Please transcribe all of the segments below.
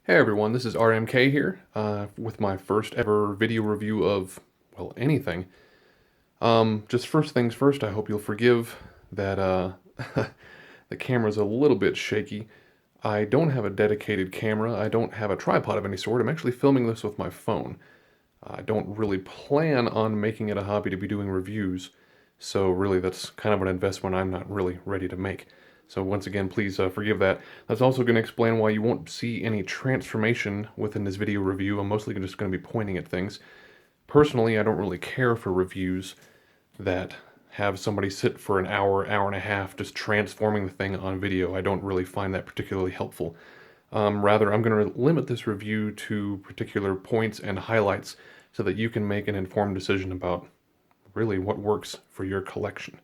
Hey everyone, this is RMK here with my first ever video review of, well, anything. Just first things first, I hope you'll forgive that the camera's a little bit shaky. I don't have a dedicated camera, I don't have a tripod of any sort. I'm actually filming this with my phone. I don't really plan on making it a hobby to be doing reviews, so really that's kind of an investment I'm not really ready to make. So once again, please forgive that. That's also going to explain why you won't see any transformation within this video review. I'm mostly just going to be pointing at things. Personally, I don't really care for reviews that have somebody sit for an hour, hour and a half just transforming the thing on video. I don't really find that particularly helpful. Rather, I'm going to limit this review to particular points and highlights so that you can make an informed decision about really what works for your collection.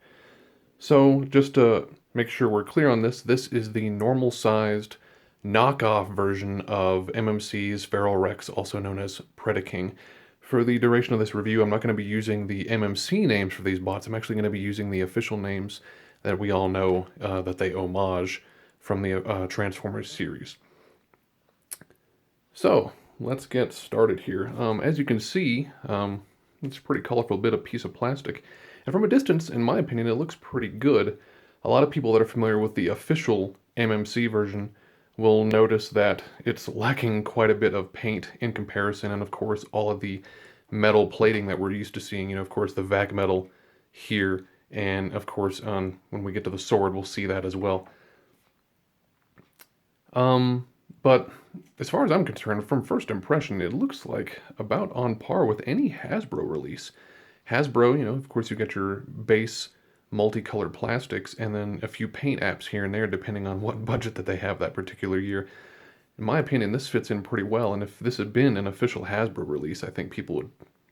So just to make sure we're clear on this, this is the normal sized knockoff version of MMC's Feral Rex, also known as Predaking. For the duration of this review, I'm not going to be using the MMC names for these bots. I'm actually going to be using the official names that we all know that they homage from the Transformers series. So let's get started here. As you can see, it's a pretty colorful piece of plastic. And from a distance, in my opinion, it looks pretty good. A lot of people that are familiar with the official MMC version will notice that it's lacking quite a bit of paint in comparison, and of course all of the metal plating that we're used to seeing, of course the vac metal here, and of course when we get to the sword we'll see that as well. But as far as I'm concerned, from first impression, it looks like about on par with any Hasbro release. Hasbro, of course you get your base multicolored plastics and then a few paint apps here and there depending on what budget that they have that particular year. In my opinion, this fits in pretty well, and if this had been an official Hasbro release, I think people would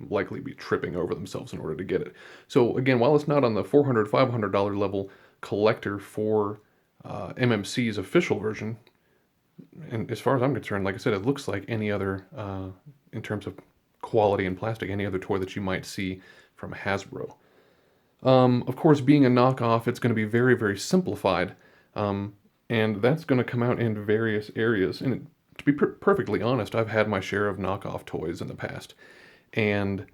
likely be tripping over themselves in order to get it. So again, while it's not on the $400, $500 level collector for MMC's official version, and as far as I'm concerned, like I said, it looks like any other, in terms of quality and plastic, any other toy that you might see from Hasbro. Of course, being a knockoff, it's going to be very, very simplified, and that's going to come out in various areas. And to be perfectly honest, I've had my share of knockoff toys in the past, and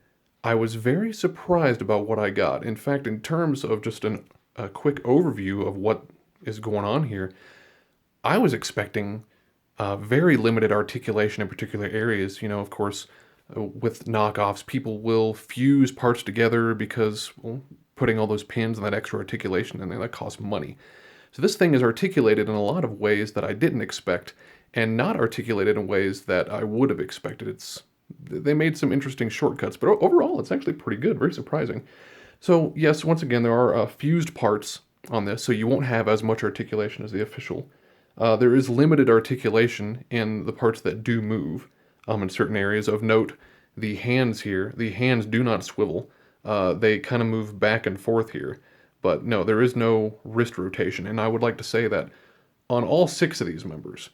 I was very surprised about what I got. In fact, in terms of just a quick overview of what is going on here, I was expecting very limited articulation in particular areas. Of course, with knockoffs, people will fuse parts together because, well, putting all those pins and that extra articulation in there, that costs money. So this thing is articulated in a lot of ways that I didn't expect, and not articulated in ways that I would have expected. They made some interesting shortcuts, but overall, it's actually pretty good, very surprising. So yes, once again, there are fused parts on this, so you won't have as much articulation as the official. There is limited articulation in the parts that do move in certain areas. Of note, the hands here, the hands do not swivel. They kind of move back and forth here. But no, there is no wrist rotation. And I would like to say that on all 6 of these members,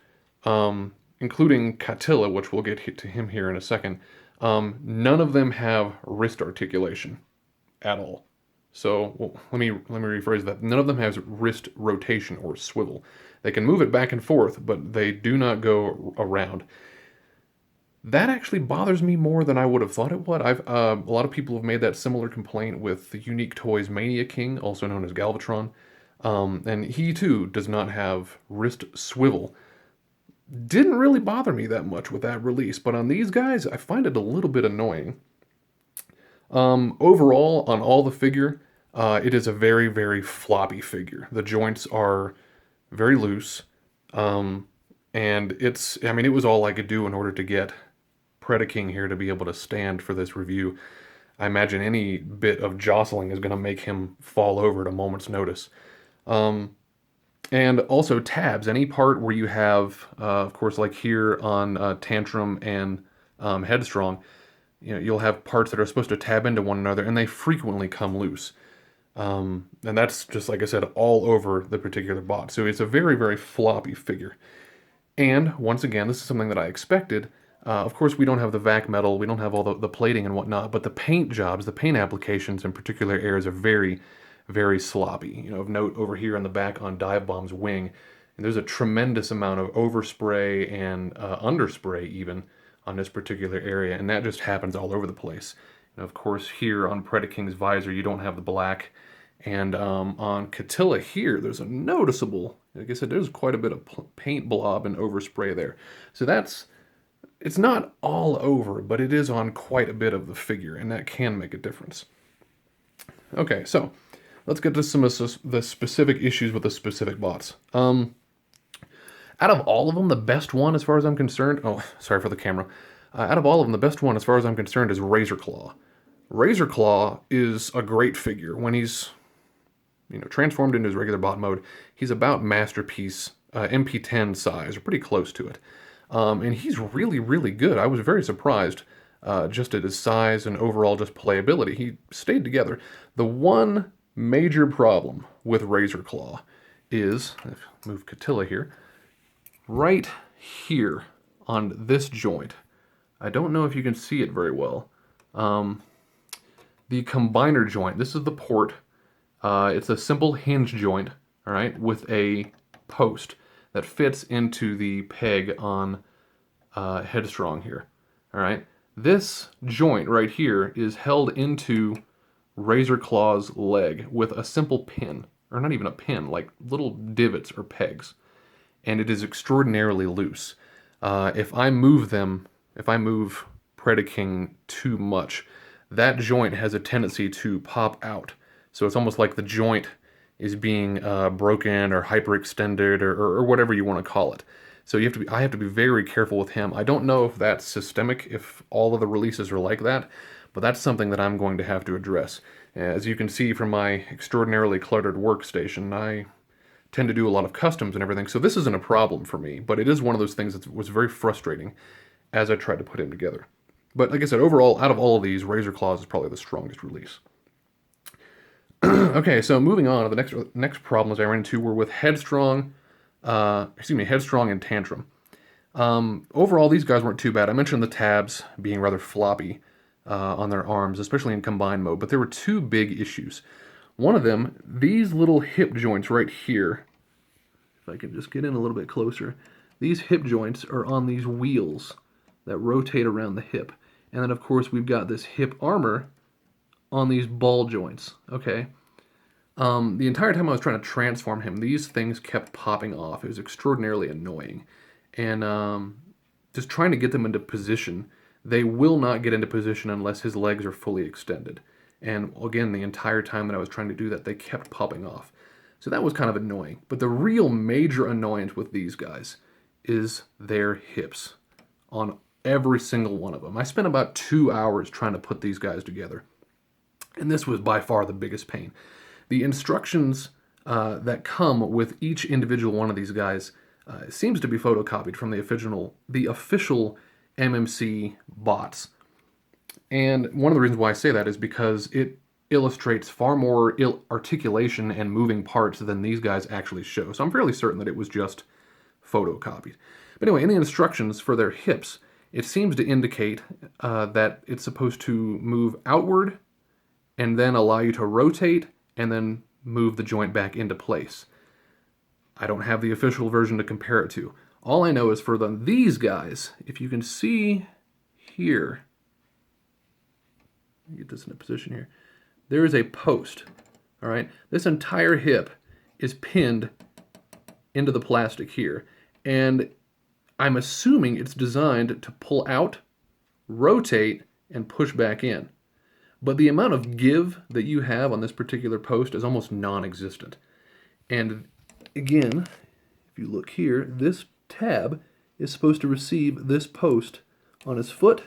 including Catilla, which we'll get to him here in a second, none of them have wrist articulation at all. So well, let me rephrase that. None of them has wrist rotation or swivel. They can move it back and forth, but they do not go around. That actually bothers me more than I would have thought it would. A lot of people have made that similar complaint with the Unique Toys Mania King, also known as Galvatron, and he too does not have wrist swivel. Didn't really bother me that much with that release, but on these guys, I find it a little bit annoying. Overall, on all the figure, it is a very, very floppy figure. The joints are very loose, and it was all I could do in order to get Predaking here to be able to stand for this review. I imagine any bit of jostling is going to make him fall over at a moment's notice. And also tabs, any part where you have, of course, like here on Tantrum and Headstrong, you'll have parts that are supposed to tab into one another, and they frequently come loose. And that's just, like I said, all over the particular bot. So it's a very, very floppy figure. And once again, this is something that I expected. Of course, we don't have the vac metal, we don't have all the plating and whatnot, but the paint jobs, the paint applications in particular areas are very, very sloppy. Of note over here on the back on Divebomb's wing, And there's a tremendous amount of overspray and underspray even on this particular area, and that just happens all over the place. And of course, here on Predaking's visor, you don't have the black. And on Catilla here, there's a noticeable, like I said, there's quite a bit of paint blob and overspray there. So it's not all over, but it is on quite a bit of the figure, and that can make a difference. Okay, so let's get to some of the specific issues with the specific bots. Out of all of them, the best one, as far as I'm concerned, oh, sorry for the camera. Out of all of them, the best one, as far as I'm concerned, is Razor Claw. Razor Claw is a great figure. When he's, transformed into his regular bot mode, he's about Masterpiece MP10 size, or pretty close to it. And he's really, really good. I was very surprised just at his size and overall just playability. He stayed together. The one major problem with Razor Claw is, if I move Catilla here, right here on this joint. I don't know if you can see it very well. The combiner joint, this is the port. It's a simple hinge joint, all right, with a post that fits into the peg on Headstrong here, all right. This joint right here is held into Razor Claw's leg with a simple pin, or not even a pin, like little divots or pegs. And it is extraordinarily loose. If I move Predaking too much, that joint has a tendency to pop out. So it's almost like the joint is being broken or hyperextended or whatever you want to call it. So I have to be very careful with him. I don't know if that's systemic, if all of the releases are like that, but that's something that I'm going to have to address. As you can see from my extraordinarily cluttered workstation, I tend to do a lot of customs and everything, so this isn't a problem for me, but it is one of those things that was very frustrating as I tried to put him together. But like I said, overall, out of all of these, Razor Claws is probably the strongest release. Okay, so moving on, the next problems I ran into were with Headstrong and Tantrum. Overall, these guys weren't too bad. I mentioned the tabs being rather floppy on their arms, especially in combined mode, but there were two big issues. One of them, these little hip joints right here, if I can just get in a little bit closer, these hip joints are on these wheels that rotate around the hip. And then, of course, we've got this hip armor on these ball joints, okay? The entire time I was trying to transform him, these things kept popping off. It was extraordinarily annoying. And just trying to get them into position, they will not get into position unless his legs are fully extended. And again, the entire time that I was trying to do that, they kept popping off. So that was kind of annoying. But the real major annoyance with these guys is their hips on every single one of them. I spent about 2 hours trying to put these guys together. And this was by far the biggest pain. The instructions that come with each individual one of these guys seems to be photocopied from the official MMC bots. And one of the reasons why I say that is because it illustrates far more articulation and moving parts than these guys actually show. So I'm fairly certain that it was just photocopied. But anyway, in the instructions for their hips, it seems to indicate that it's supposed to move outward and then allow you to rotate and then move the joint back into place. I don't have the official version to compare it to. All I know is for these guys, if you can see here, get this in a position here, there is a post, all right? This entire hip is pinned into the plastic here, and I'm assuming it's designed to pull out, rotate, and push back in. But the amount of give that you have on this particular post is almost non-existent. And again, if you look here, this tab is supposed to receive this post on his foot,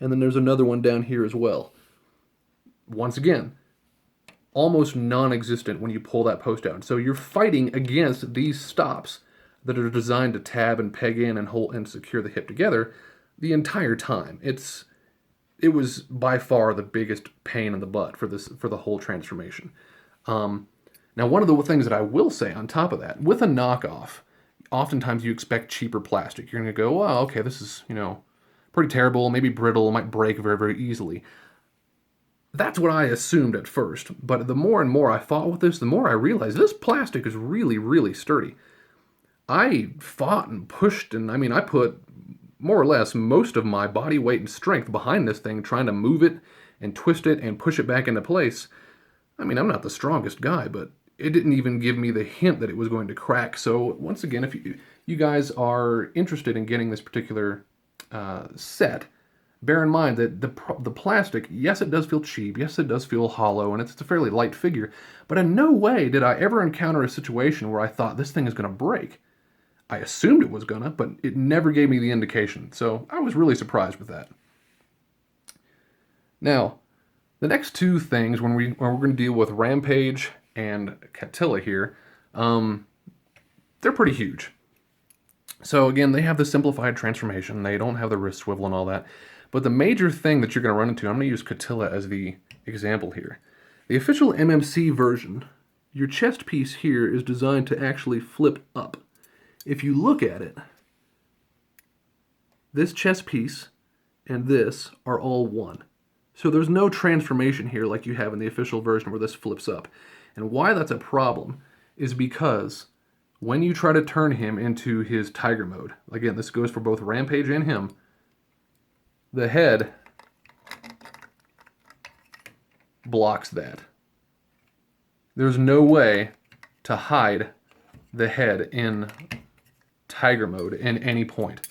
and then there's another one down here as well. Once again, almost non-existent when you pull that post out. So you're fighting against these stops that are designed to tab and peg in and hold and secure the hip together the entire time. It was by far the biggest pain in the butt for the whole transformation. Now, one of the things that I will say on top of that, with a knockoff, oftentimes you expect cheaper plastic. You're going to go, well, okay, this is, pretty terrible, maybe brittle, it might break very, very easily. That's what I assumed at first, but the more and more I fought with this, the more I realized this plastic is really, really sturdy. I fought and pushed, and I mean, I put more or less most of my body weight and strength behind this thing, trying to move it and twist it and push it back into place. I mean, I'm not the strongest guy, but it didn't even give me the hint that it was going to crack. So once again, if you guys are interested in getting this particular set, bear in mind that the plastic, yes, it does feel cheap, yes, it does feel hollow, and it's a fairly light figure, but in no way did I ever encounter a situation where I thought this thing is going to break. I assumed it was gonna, but it never gave me the indication, so I was really surprised with that. Now, the next two things, when we're going to deal with Rampage and Catilla here, they're pretty huge. So again, they have the simplified transformation. They don't have the wrist swivel and all that. But the major thing that you're going to run into, I'm going to use Catilla as the example here. The official MMC version, your chest piece here is designed to actually flip up. If you look at it, this chest piece and this are all one. So there's no transformation here like you have in the official version where this flips up. And why that's a problem is because when you try to turn him into his tiger mode, again, this goes for both Rampage and him, the head blocks that. There's no way to hide the head in tiger mode in any point.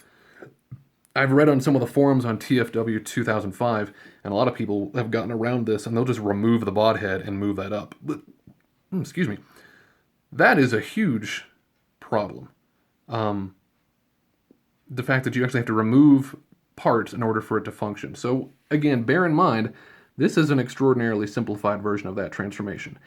I've read on some of the forums on TFW 2005, and a lot of people have gotten around this, and they'll just remove the bod head and move that up. But, excuse me. That is a huge problem. The fact that you actually have to remove parts in order for it to function. So, again, bear in mind, this is an extraordinarily simplified version of that transformation.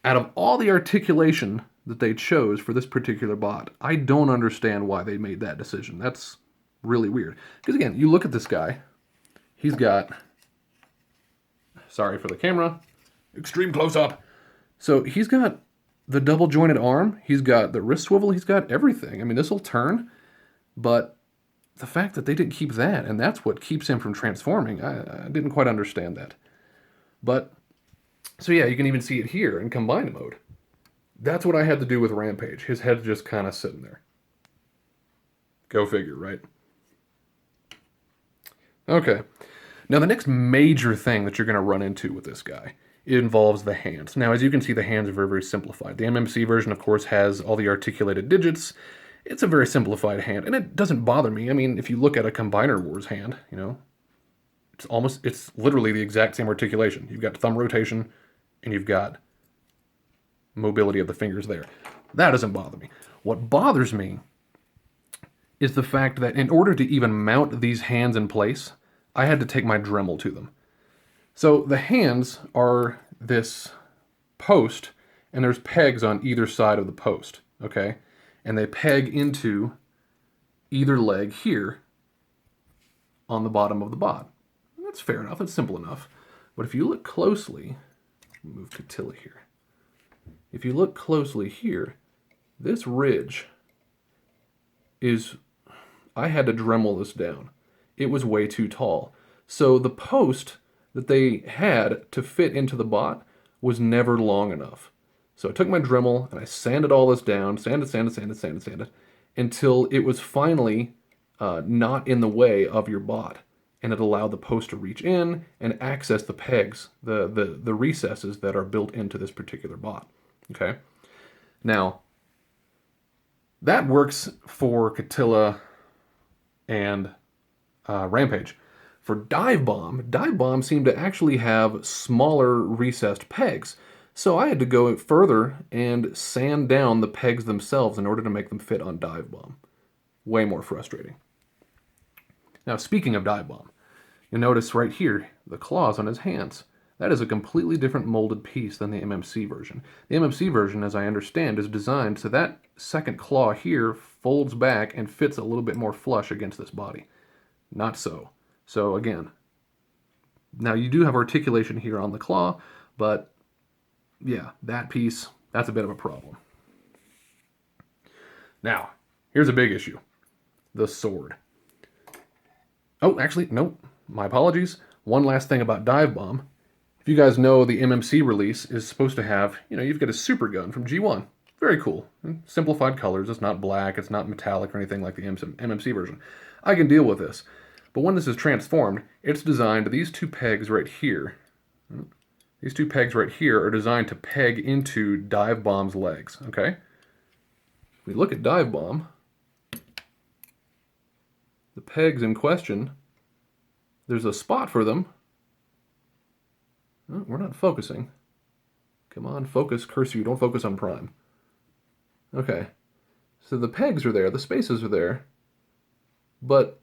Out of all the articulation that they chose for this particular bot, I don't understand why they made that decision. That's really weird. Because again, you look at this guy, he's got, sorry for the camera, extreme close-up. So he's got the double jointed arm, he's got the wrist swivel, he's got everything. I mean, this will turn, but the fact that they didn't keep that, and that's what keeps him from transforming, I didn't quite understand that. But, so yeah, you can even see it here in combined mode. That's what I had to do with Rampage. His head's just kind of sitting there. Go figure, right? Okay. Now the next major thing that you're going to run into with this guy, it involves the hands. Now, as you can see, the hands are very, very simplified. The MMC version, of course, has all the articulated digits. It's a very simplified hand, and it doesn't bother me. I mean, if you look at a Combiner Wars hand, you know, it's literally the exact same articulation. You've got thumb rotation, and you've got mobility of the fingers there. That doesn't bother me. What bothers me is the fact that in order to even mount these hands in place, I had to take my Dremel to them. So the hands are this post, and there's pegs on either side of the post, okay? And they peg into either leg here on the bottom of the bot. That's fair enough, that's simple enough. But if you look closely, move Catilla here. If you look closely here, this ridge is, I had to Dremel this down. It was way too tall. So the post that they had to fit into the bot was never long enough. So I took my Dremel and I sanded all this down, sanded, until it was finally not in the way of your bot. And it allowed the post to reach in and access the pegs, the recesses that are built into this particular bot. Okay? Now, that works for Catilla and Rampage. For Divebomb seemed to actually have smaller recessed pegs. So I had to go further and sand down the pegs themselves in order to make them fit on Divebomb. Way more frustrating. Now, speaking of Divebomb, you'll notice right here, the claws on his hands. That is a completely different molded piece than the MMC version. The MMC version, as I understand, is designed so that second claw here folds back and fits a little bit more flush against this body. Not so. So again, now you do have articulation here on the claw, but yeah, that piece, that's a bit of a problem. Now, here's a big issue. The sword. Oh, actually, nope. My apologies. One last thing about Divebomb. If you guys know, the MMC release is supposed to have, you've got a super gun from G1. Very cool. Simplified colors. It's not black. It's not metallic or anything like the MMC version. I can deal with this. But when this is transformed, it's designed, these two pegs right here, these two pegs right here are designed to peg into Divebomb's legs, okay? If we look at Divebomb, the pegs in question, there's a spot for them. Oh, we're not focusing. Come on, focus, curse you, don't focus on prime. Okay, so the pegs are there, the spaces are there, but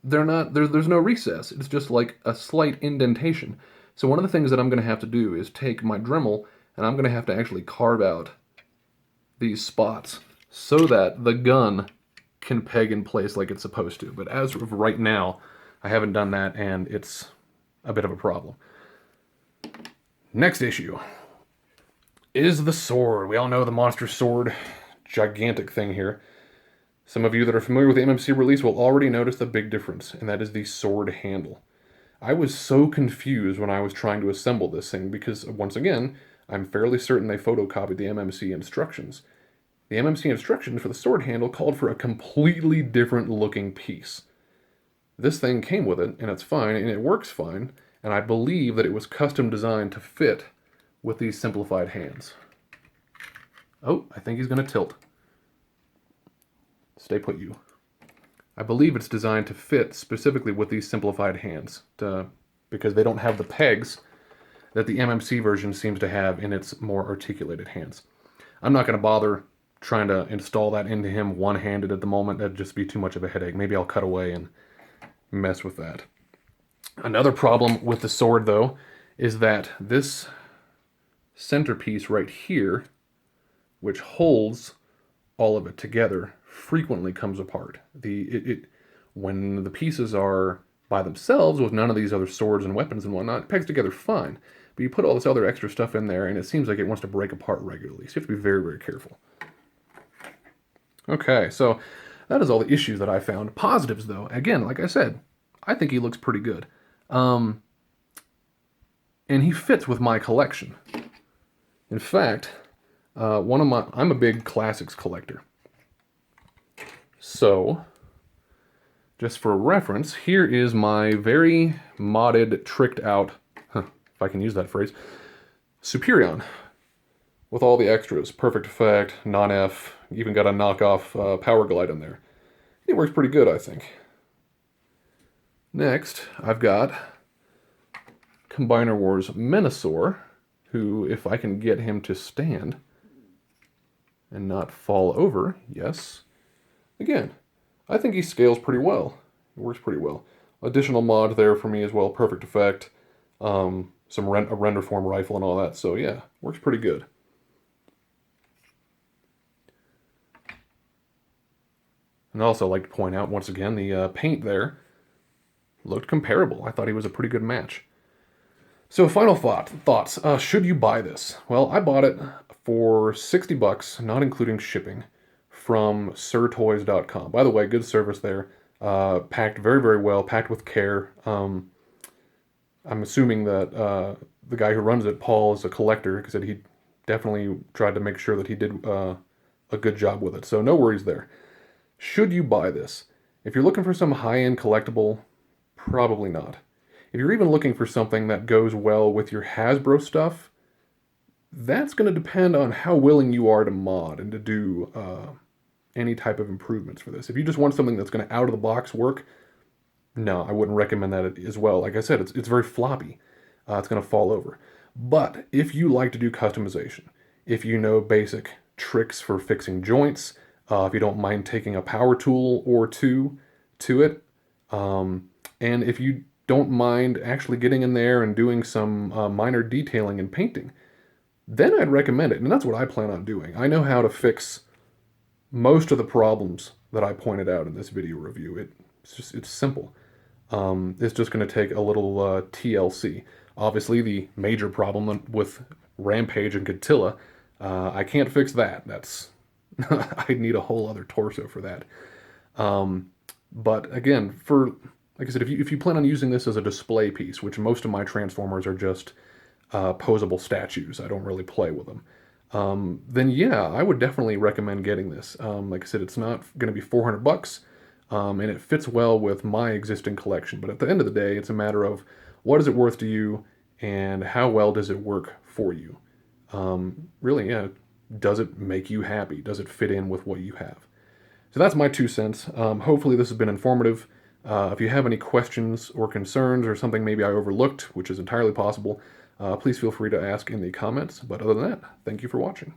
they're not, there's no recess. It's just like a slight indentation. So one of the things that I'm going to have to do is take my Dremel and I'm going to have to actually carve out these spots so that the gun can peg in place like it's supposed to. But as of right now, I haven't done that and it's a bit of a problem. Next issue is the sword. We all know the monster sword, gigantic thing here. Some of you that are familiar with the MMC release will already notice the big difference, and that is the sword handle. I was so confused when I was trying to assemble this thing because, once again, I'm fairly certain they photocopied the MMC instructions. The MMC instructions for the sword handle called for a completely different looking piece. This thing came with it, and it's fine, and it works fine, and I believe that it was custom designed to fit with these simplified hands. Oh, I think he's going to tilt. Stay put, you. I believe it's designed to fit specifically with these simplified hands, because they don't have the pegs that the MMC version seems to have in its more articulated hands. I'm not going to bother trying to install that into him one-handed at the moment. That'd just be too much of a headache. Maybe I'll cut away and mess with that. Another problem with the sword, though, is that this centerpiece right here, which holds all of it together, frequently comes apart. When the pieces are by themselves with none of these other swords and weapons and whatnot, it pegs together fine. But you put all this other extra stuff in there and it seems like it wants to break apart regularly. So you have to be very, very careful. Okay, so that is all the issues that I found. Positives, though, again, like I said, I think he looks pretty good. And he fits with my collection. In fact, I'm a big classics collector. So, just for reference, here is my very modded, tricked out, if I can use that phrase, Superion. With all the extras, perfect effect, non-F, even got a knockoff power glide in there. It works pretty good, I think. Next, I've got Combiner Wars Menasor, who, if I can get him to stand and not fall over, yes. Again, I think he scales pretty well. It works pretty well. Additional mod there for me as well, perfect effect, a render form rifle and all that, so yeah, works pretty good. And I'd also like to point out, once again, the paint there looked comparable. I thought he was a pretty good match. So final thoughts. Should you buy this? Well, I bought it for $60, not including shipping, from sirtoys.com. By the way, good service there. Packed very, very well, packed with care. I'm assuming that the guy who runs it, Paul, is a collector, because he definitely tried to make sure that he did a good job with it. So no worries there. Should you buy this? If you're looking for some high-end collectible, probably not. If you're even looking for something that goes well with your Hasbro stuff, that's going to depend on how willing you are to mod and to do any type of improvements for this. If you just want something that's going to out-of-the-box work, no, I wouldn't recommend that as well. Like I said, it's very floppy. It's going to fall over. But if you like to do customization, if you know basic tricks for fixing joints, if you don't mind taking a power tool or two to it, and if you don't mind actually getting in there and doing some minor detailing and painting, then I'd recommend it. And that's what I plan on doing. I know how to fix most of the problems that I pointed out in this video review. It's simple. It's just going to take a little TLC. Obviously, the major problem with Rampage and Catilla, I can't fix that. I'd need a whole other torso for that. But again, like I said, if you plan on using this as a display piece, which most of my Transformers are just posable statues, I don't really play with them. then yeah, I would definitely recommend getting this. Like I said, it's not going to be 400 bucks, and it fits well with my existing collection. But at the end of the day, it's a matter of what is it worth to you and how well does it work for you. Really, yeah, does it make you happy? Does it fit in with what you have? So that's my 2 cents. Hopefully, this has been informative. If you have any questions or concerns or something maybe I overlooked, which is entirely possible, please feel free to ask in the comments. But other than that, thank you for watching.